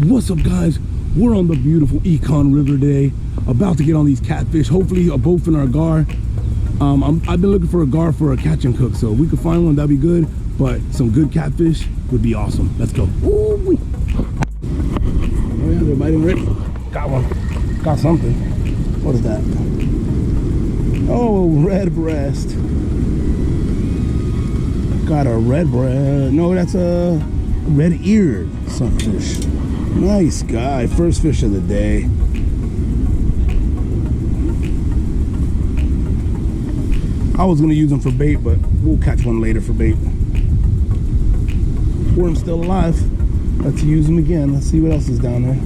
What's up, guys? We're on the beautiful Econ River today, about to get on these catfish. Hopefully a boat in our gar. I've been looking for a gar for a catch and cook, so if we could find one, that'd be good. But some good catfish would be awesome. Let's go. Ooh-wee. Oh yeah, they're biting ready. Got one. Got something. What is that? Oh, red breast. Got a red breast. No, that's a red-eared sunfish. Nice guy. First fish of the day. I was gonna use them for bait, but we'll catch one later for bait. Worm's still alive. Let's use him again. Let's see what else is down there.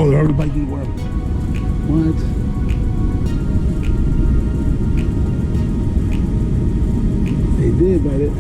Oh, they're already biting the worm. What? They did bite it.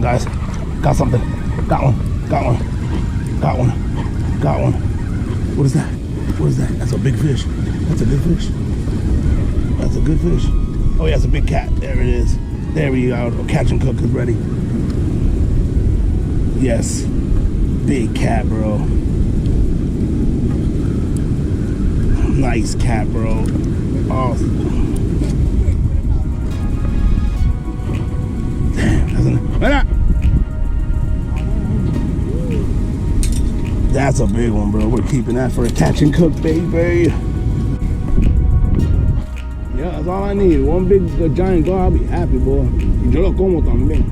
Guys, got something. Got one. Got one. Got one. Got one. What is that? What is that? That's a big fish. That's a good fish. That's a good fish. Oh yeah, it's a big cat. There it is. There we go. Catch and cook is ready. Yes. Big cat, bro. Nice cat, bro. Awesome. That's a big one, bro. We're keeping that for a catch and cook, baby. Yeah, that's all I need. One big giant gar, I'll be happy, boy. Y yo lo como también.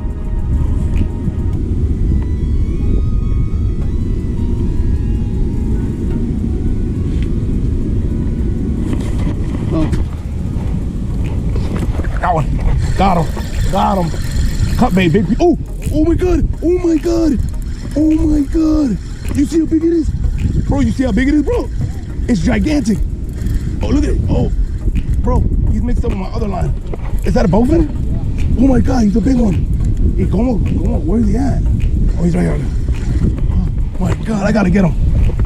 Oh. Got one. Got him. Got him. Cut bait, baby. Oh, oh my God. Oh my God. Oh my God. You see how big it is? Bro, you see how big it is, bro? It's gigantic. Oh, look at it. Oh, bro, he's mixed up with my other line. Is that a bowfin? Oh my God, he's a big one. Hey, como, where's he at? Oh, he's right here. Oh my God, I gotta get him.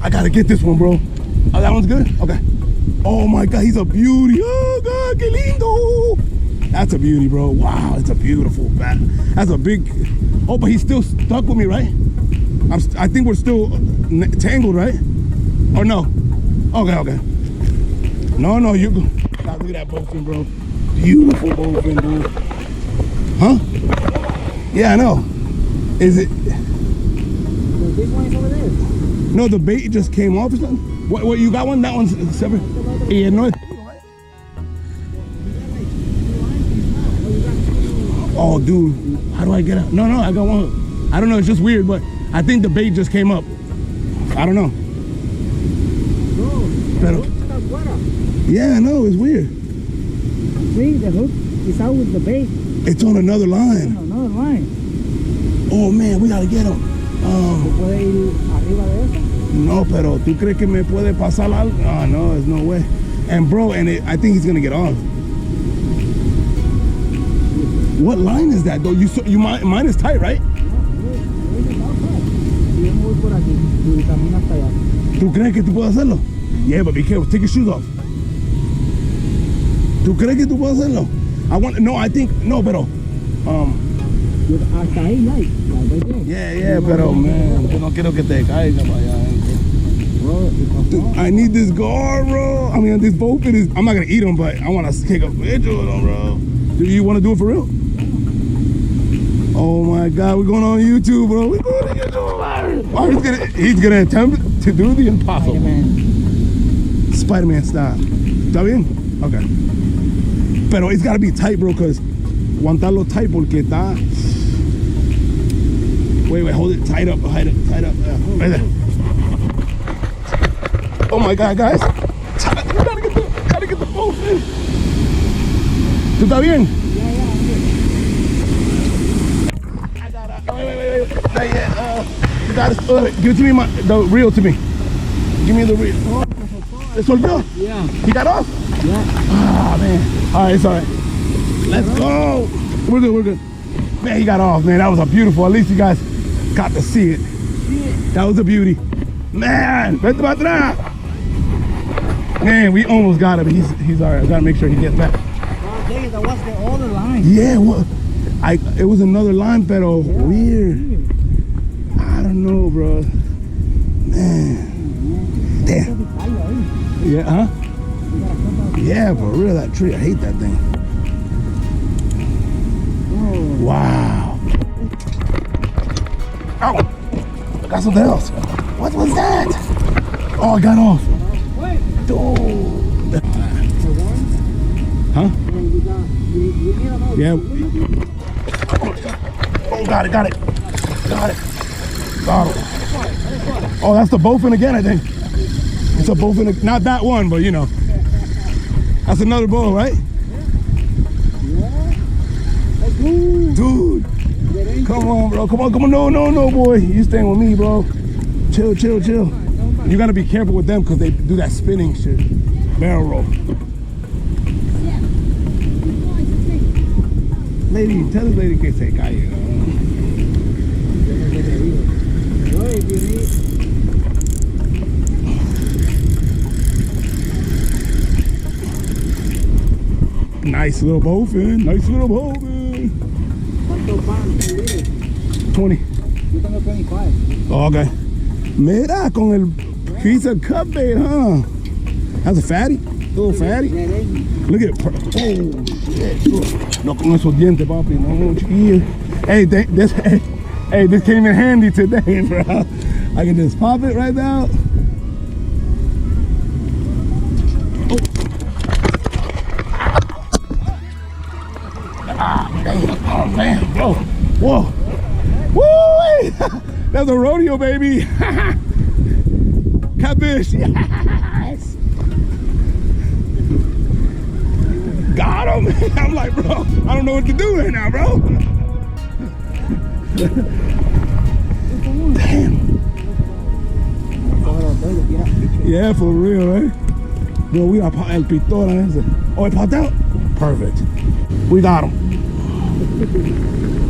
I gotta get this one, bro. Oh, that one's good? Okay. Oh my God, he's a beauty. Oh God, que lindo. That's a beauty, bro. Wow, it's a beautiful bat. That's a big, oh, but he's still stuck with me, right? I think we're still tangled, right? Or no? Okay, okay. No, you go. God, look at that bowfin, bro. Beautiful bowfin, bro. Huh? Yeah, I know. Is it? The big one is over there. No, the bait just came off or something? What, you got one? That one's separate? Yeah, no. Oh, dude. How do I get out? No, I got one. I don't know. It's just weird, but I think the bait just came up. I don't know. No, yeah, I know, it's weird. See, the hook is out with the bait. It's on another line. On another line. Oh man, we gotta get him. ¿Puede ir arriba de eso? No, pero ¿tú crees que me puede pasar algo? Oh, no, there's no way. And bro, I think he's gonna get off. What line is that though? Mine is tight, right? ¿Tú crees que tú puedes hacerlo? Yeah, but be careful. Take your shoes off. ¿Tú crees que tú puedes hacerlo? No, pero hasta ahí, right there. Yeah, pero man, yo no quiero que te caiga para allá. Dude, I need this gar, bro. I mean, this bowfin is, I'm not gonna eat them, but I want to take a picture with them, bro. Do you want to do it for real? Oh my God, we're going on YouTube, bro. We're going on YouTube. Oh, he's gonna attempt to do the impossible. Spider-Man style. ¿Está bien? Okay. Pero it's gotta be tight, bro, because aguantarlo tight porque está. Wait, hold it tight up, tight up. Right there. Oh my God, guys. Gotta get the boat in. ¿Tú estás bien? Wait. You got it. Give it to me, the reel to me. Give me the reel. It's all good? Yeah. He got off? Yeah. Ah, man. All right, it's all right. Let's go. We're good. Man, he got off, man. That was a beautiful. At least you guys got to see it. That was a beauty. Man, vete para atrás. Man, we almost got him. He's all right. I gotta make sure he gets back. That was the other line. Yeah, what? It was another line, pero weird. I don't know, bro. Man. Damn. Yeah, huh? Yeah, for real, that tree. I hate that thing. Wow. Oh, I got something else. What was that? Oh, I got off. Dude. Huh? Yeah. Oh, got it. Got it. Oh, that's the bowfin again, I think. It's a bowfin, not that one, but you know. That's another bow, right? Dude. Come on, bro. Come on. No, boy. You staying with me, bro. Chill. You gotta be careful with them because they do that spinning shit. Barrel roll. Lady, tell this lady que se calle. Nice little bowfin. 20. Yo tengo 25. Oh, okay. Mira, con el piece of cup bait, huh? That's a fatty. Little fatty. Look at it. Oh, shit. No con esos dientes, papi. No, chiquillo. Hey, this came in handy today, bro. I can just pop it right now. Oh, man, bro. Whoa. Woo! That's a rodeo, baby. Catfish. Yes. Got him. I'm like, bro, I don't know what to do right now, bro. Damn. Yeah, for real, eh? Bro, we got el pistola. Oh, it popped out? Perfect. We got him.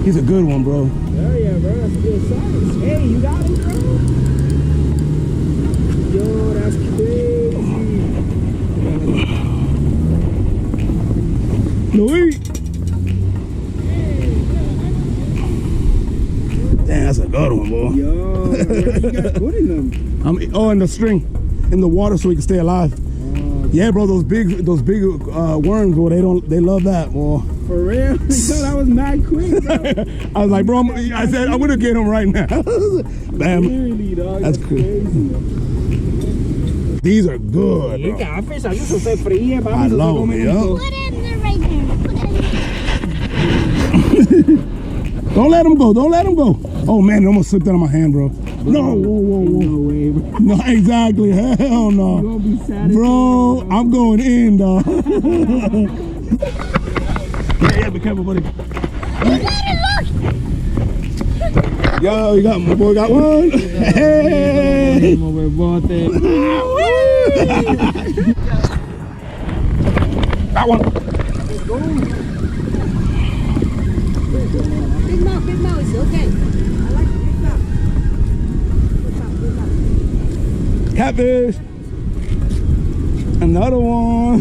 He's a good one, bro. Oh yeah, bro, that's a good size. Hey, you got it, bro? Yo, that's crazy. Louis. Damn, that's a good one, boy. Yo, where you guys putting them? In the string, in the water, so he can stay alive. Yeah, bro, those big worms, boy, they love that, boy. For real? So that was mad quick, bro. I was like, bro, I said, I'm gonna get him right now. Bam. Really, dog, that's cool. Crazy. These are good, bro. Catfish, I just say fría, I love them, yo. Put it in there right there. Don't let him go. Oh, man, it almost slipped out of my hand, bro. No, whoa. No way, bro. No, exactly. Hell no. You gonna be sad, bro, I'm going in, dog. Yeah, be careful, buddy. Yo, you got my boy got one. Hey. Got one. Big mouth, it's okay. I like the big mouth. Catfish. Another one.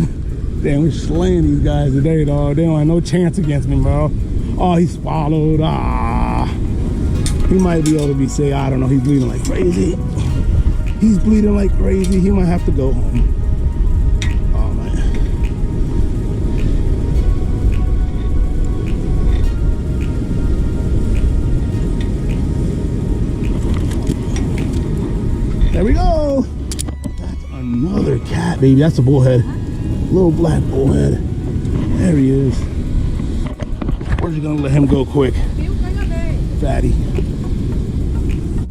Damn, we're slaying these guys today, dog. They don't have no chance against me, bro. Oh, he swallowed. He might be able to be safe. I don't know. He's bleeding like crazy. He might have to go home. Oh, man. baby. That's a bullhead. Little black bullhead. There he is. We're just gonna let him go quick. Fatty.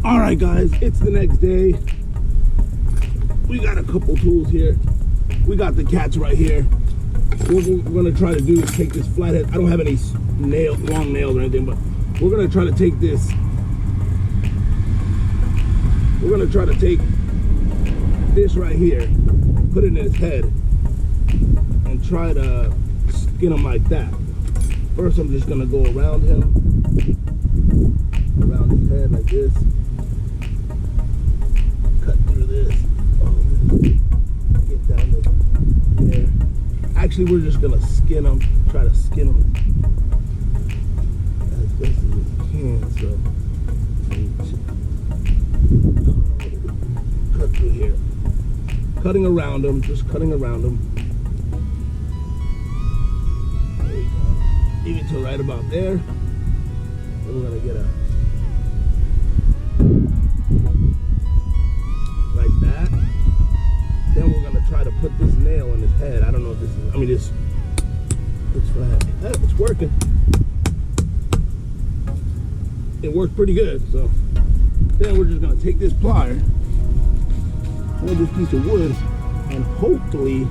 All right, guys, it's the next day. We got a couple tools here. We got the cats right here. What we're gonna try to do is take this flathead. I don't have any long nails or anything, but we're gonna try to take this. We're gonna try to take this right here, put it in his head, and try to skin him like that. First, I'm just gonna go around him, around his head like this. Cut through this. Get down to there. Actually, we're just gonna skin him. Try to skin him as best as we can. So, cut through here. Cutting around him, just cutting around him. There we go. Even to right about there. Then we're gonna get a like that. Then we're gonna try to put this nail in his head. I don't know if this is, I mean, it's flat. It's working. It worked pretty good. So then we're just gonna take this plier, hold this piece of wood, and hopefully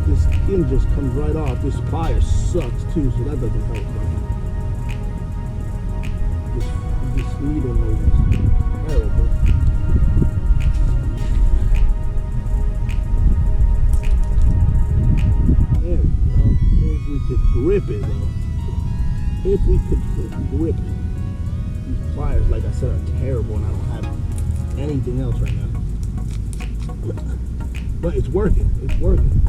this skin just comes right off. This plier sucks too, so that doesn't help. This needle nose is terrible. If we could grip it though. If we could grip it. These pliers, like I said, are terrible and I don't have anything else right now. But it's working. It's working.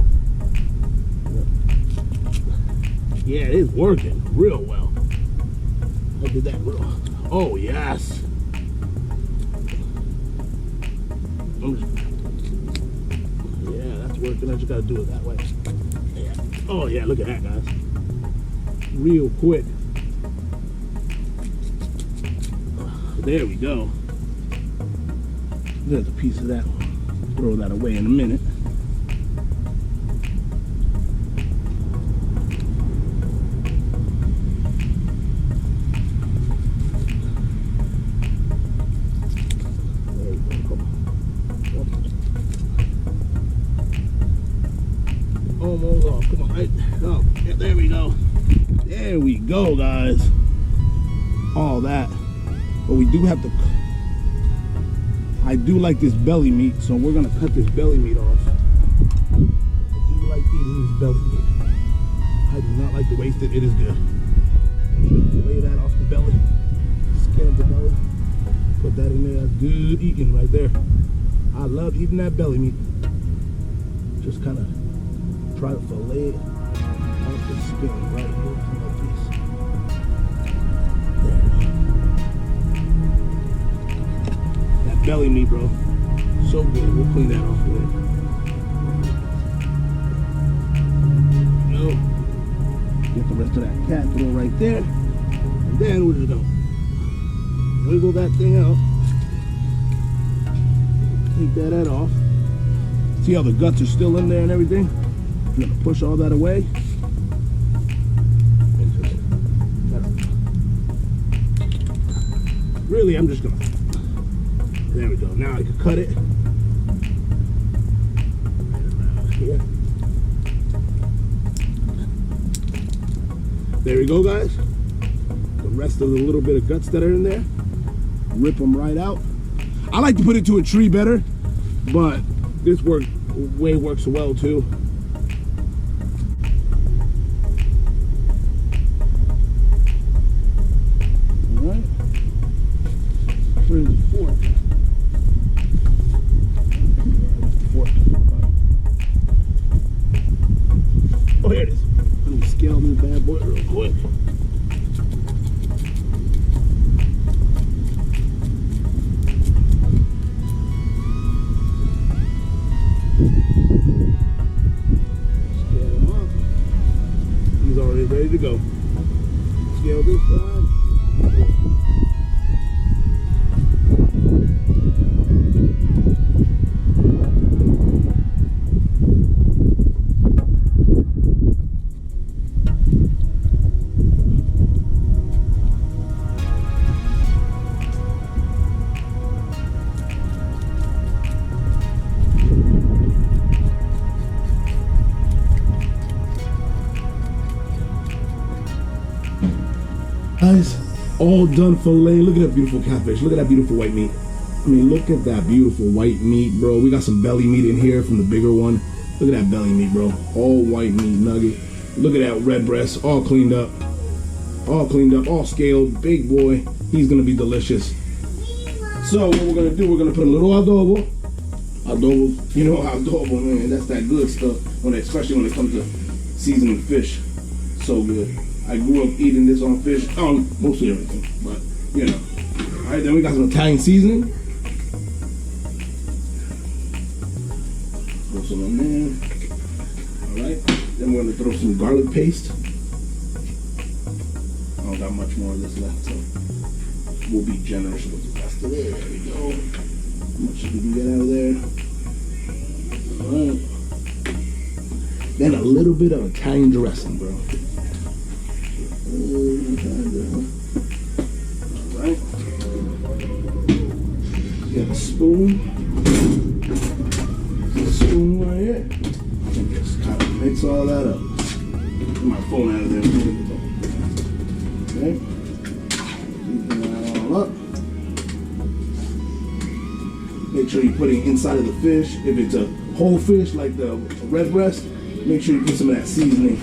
Yeah, it is working real well. I did that real. Oh yes. Yeah, that's working. I just gotta do it that way. Yeah. Oh yeah, look at that, guys. Real quick. There we go. There's a piece of that. Throw that away in a minute. There we go. Come on. Almost off. Come on, right? Oh, yeah, there we go. There we go, guys. All that. But we do have to. I do like this belly meat, so we're gonna cut this belly meat off. I do like eating this belly meat. I do not like to waste it. It is good. Just lay that off the belly, skin the belly, put that in there. That's good eating right there. I love eating that belly meat. Just kind of try to fillet it off the skin right here, like this. Belly meat, bro. So good. We'll clean that off of there. Go. Get the rest of that cat throw right there. And then we're just gonna wiggle that thing out. Take that head off. See how the guts are still in there and everything? I'm gonna push all that away. Really, I'm just gonna. There we go. Now I can cut it. Right around here. There we go, guys. The rest of the little bit of guts that are in there, rip them right out. I like to put it to a tree better, but this way works well too. All right. Where's the fork? Oh, here it is. Let me scale this bad boy real quick. Scale him up. He's already ready to go. Scale this side. Guys, all done fillet. Look at that beautiful catfish. Look at that beautiful white meat. I mean, look at that beautiful white meat, bro. We got some belly meat in here from the bigger one. Look at that belly meat, bro. All white meat nugget. Look at that red breast, all cleaned up. All cleaned up, all scaled. Big boy. He's gonna be delicious. So what we're gonna do, we're gonna put a little adobo. Adobo, you know adobo, man. That's that good stuff. Especially when it comes to seasoning fish. So good. I grew up eating this on fish, mostly everything, but you know. All right, then we got some Italian seasoning. Throw some in there. All right, then we're gonna throw some garlic paste. I don't got much more of this left, so we'll be generous with the rest of it. There we go. How much we can get out of there. All right. Then a little bit of Italian dressing, bro. Alright. Got a spoon. A spoon right here. And just kind of mix all that up. Get my phone out of there. Okay. Keeping that all up. Make sure you're putting inside of the fish. If it's a whole fish like the red breast, make sure you put some of that seasoning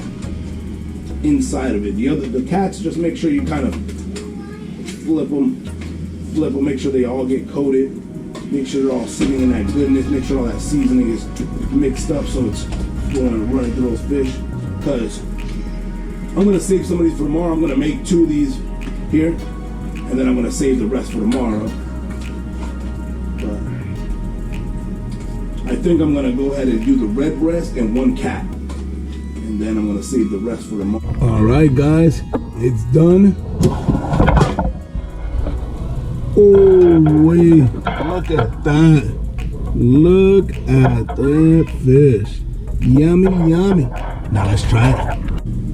inside of it. The cats, just make sure you kind of flip them, make sure they all get coated, make sure they're all sitting in that goodness, make sure all that seasoning is mixed up so it's going running through those fish. Because I'm gonna save some of these for tomorrow. I'm gonna make 2 of these here, and then I'm gonna save the rest for tomorrow. But I think I'm gonna go ahead and do the red breast and 1 cat. And then I'm gonna save the rest for tomorrow. All right, guys, it's done. Oh wait, look at that! Look at that fish! Yummy, yummy. Now let's try it.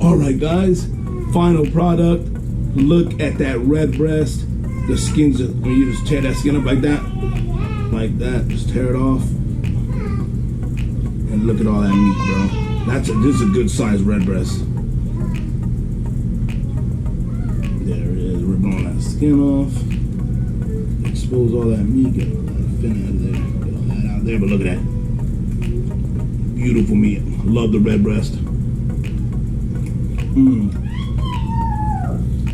All right, guys, final product. Look at that red breast. The skin's just, when you just tear that skin up like that, just tear it off, and look at all that meat, bro. This is a good sized red breast. There it is. We're blowing that skin off. Expose all that meat. Get all that fin out of there. Get all that out there. But look at that. Beautiful meat. Love the red breast.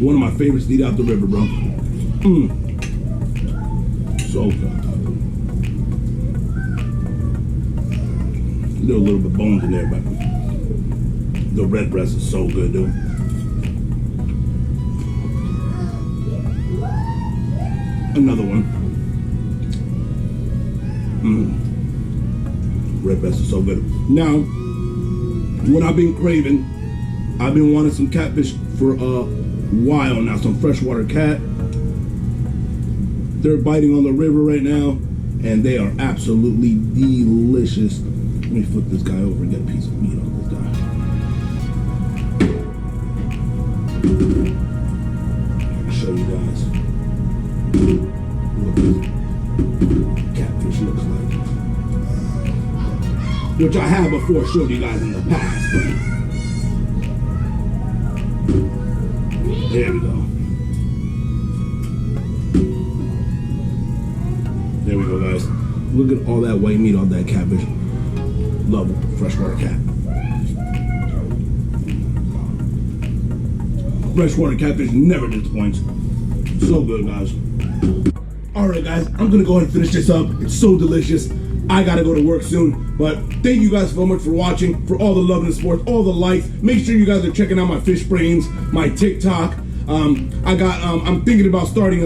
One of my favorites to eat out the river, bro. So good. There are a little bit of bones in there, but the red breast is so good, dude. Another one. Red breast is so good. Now, what I've been craving, I've been wanting some catfish for a while now, some freshwater cat. They're biting on the river right now, and they are absolutely delicious. Let me flip this guy over and get a piece of meat on this guy. I'll show you guys what this catfish looks like. Which I have before showed you guys in the past, but there we go. There we go, guys. Look at all that white meat on that catfish. Love freshwater cat. Freshwater catfish never disappoints. So good, guys. Alright, guys, I'm gonna go ahead and finish this up. It's so delicious. I gotta go to work soon, but thank you guys so much for watching, for all the love and support, all the likes. Make sure you guys are checking out my fish brains, my TikTok. I'm thinking about starting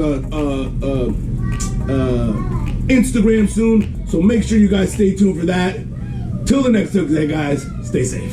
Instagram soon, so make sure you guys stay tuned for that. Till the next time, guys, stay safe.